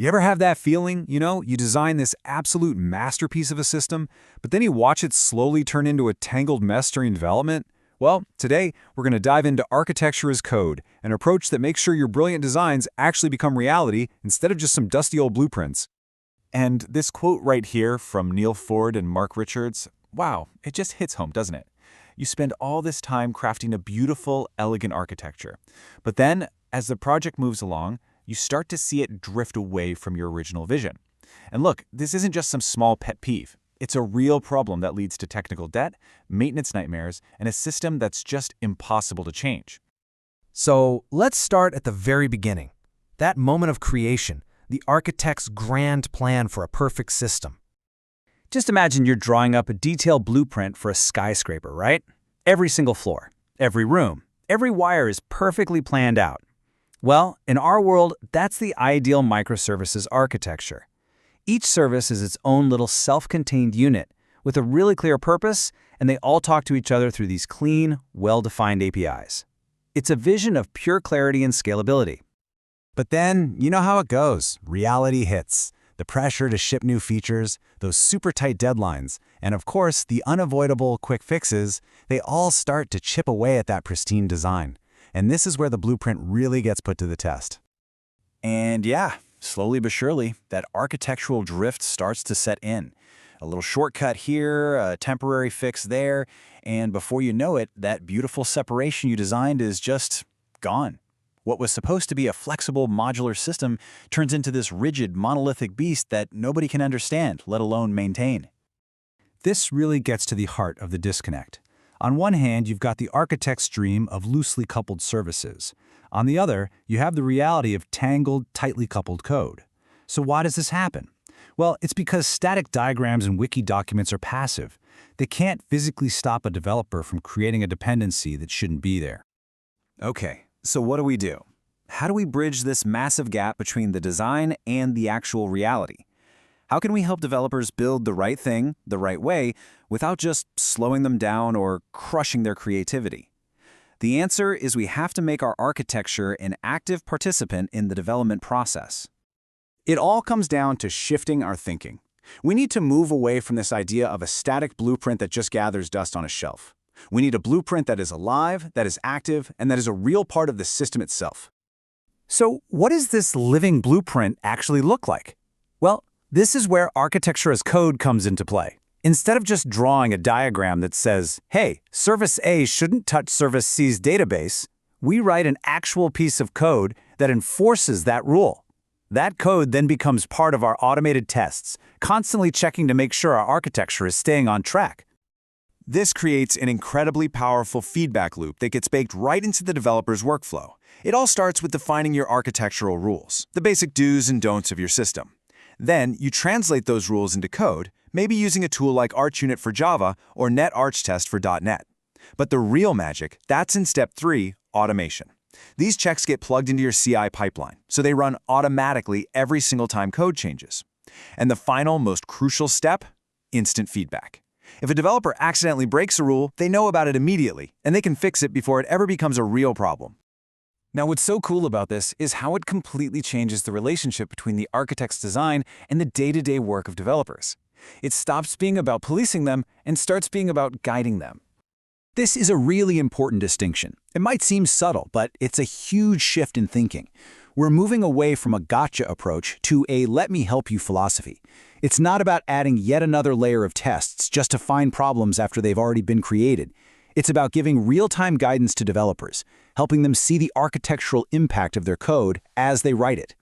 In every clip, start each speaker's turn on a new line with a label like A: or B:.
A: You ever have that feeling, you design this absolute masterpiece of a system, but then you watch it slowly turn into a tangled mess during development? Well, today we're going to dive into architecture as code, an approach that makes sure your brilliant designs actually become reality instead of just some dusty old blueprints.
B: And this quote right here from Neil Ford and Mark Richards, wow, it just hits home, doesn't it? You spend all this time crafting a beautiful, elegant architecture. But then, as the project moves along, you start to see it drift away from your original vision. And look, this isn't just some small pet peeve. It's a real problem that leads to technical debt, maintenance nightmares, and a system that's just impossible to change.
C: So let's start at the very beginning. That moment of creation, the architect's grand plan for a perfect system.
D: Just imagine you're drawing up a detailed blueprint for a skyscraper, right? Every single floor, every room, every wire is perfectly planned out. Well, in our world, that's the ideal microservices architecture. Each service is its own little self-contained unit with a really clear purpose, and they all talk to each other through these clean, well-defined APIs. It's a vision of pure clarity and scalability.
A: But then, you know how it goes. Reality hits. The pressure to ship new features, those super tight deadlines, and of course, the unavoidable quick fixes, they all start to chip away at that pristine design. And this is where the blueprint really gets put to the test.
B: And yeah, slowly but surely, that architectural drift starts to set in. A little shortcut here, a temporary fix there, and before you know it, that beautiful separation you designed is just gone. What was supposed to be a flexible modular system turns into this rigid monolithic beast that nobody can understand, let alone maintain.
A: This really gets to the heart of the disconnect. On one hand, you've got the architect's dream of loosely coupled services. On the other, you have the reality of tangled, tightly coupled code. So why does this happen? Well, it's because static diagrams and wiki documents are passive. They can't physically stop a developer from creating a dependency that shouldn't be there.
B: Okay, so what do? How do we bridge this massive gap between the design and the actual reality? How can we help developers build the right thing, the right way, without just slowing them down or crushing their creativity? The answer is we have to make our architecture an active participant in the development process. It all comes down to shifting our thinking. We need to move away from this idea of a static blueprint that just gathers dust on a shelf. We need a blueprint that is alive, that is active, and that is a real part of the system itself.
A: So what does this living blueprint actually look like? Well, this is where architecture as code comes into play. Instead of just drawing a diagram that says, hey, service A shouldn't touch service C's database, we write an actual piece of code that enforces that rule. That code then becomes part of our automated tests, constantly checking to make sure our architecture is staying on track.
B: This creates an incredibly powerful feedback loop that gets baked right into the developer's workflow. It all starts with defining your architectural rules, the basic do's and don'ts of your system. Then, you translate those rules into code, maybe using a tool like ArchUnit for Java or NetArchTest for .NET. But the real magic, that's in step 3, automation. These checks get plugged into your CI pipeline, so they run automatically every single time code changes. And the final, most crucial step, instant feedback. If a developer accidentally breaks a rule, they know about it immediately, and they can fix it before it ever becomes a real problem. Now, what's so cool about this is how it completely changes the relationship between the architect's design and the day-to-day work of developers. It stops being about policing them and starts being about guiding them.
A: This is a really important distinction. It might seem subtle, but it's a huge shift in thinking. We're moving away from a gotcha approach to a let me help you philosophy. It's not about adding yet another layer of tests just to find problems after they've already been created. It's about giving real-time guidance to developers, helping them see the architectural impact of their code as they write it.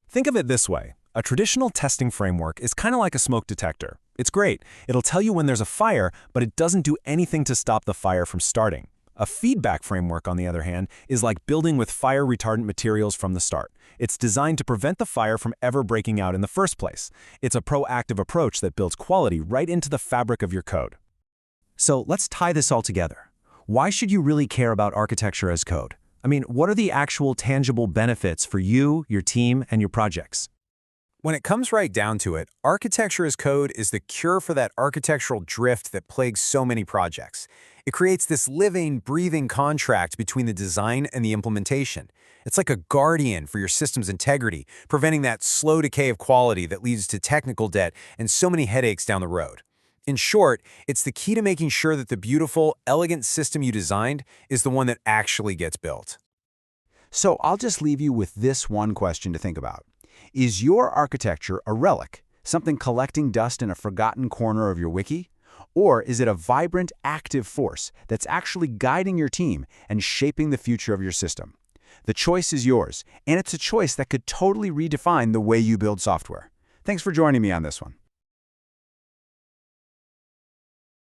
E: Think of it this way. A traditional testing framework is kind of like a smoke detector. It's great. It'll tell you when there's a fire, but it doesn't do anything to stop the fire from starting. A feedback framework, on the other hand, is like building with fire-retardant materials from the start. It's designed to prevent the fire from ever breaking out in the first place. It's a proactive approach that builds quality right into the fabric of your code.
A: So let's tie this all together. Why should you really care about architecture as code? I mean, what are the actual tangible benefits for you, your team, and your projects? When it comes right down to it, architecture as code is the cure for that architectural drift that plagues so many projects. It creates this living, breathing contract between the design and the implementation. It's like a guardian for your system's integrity, preventing that slow decay of quality that leads to technical debt and so many headaches down the road. In short, it's the key to making sure that the beautiful, elegant system you designed is the one that actually gets built.
F: So I'll just leave you with this one question to think about. Is your architecture a relic, something collecting dust in a forgotten corner of your wiki? Or is it a vibrant, active force that's actually guiding your team and shaping the future of your system? The choice is yours, and it's a choice that could totally redefine the way you build software. Thanks for joining me on this one.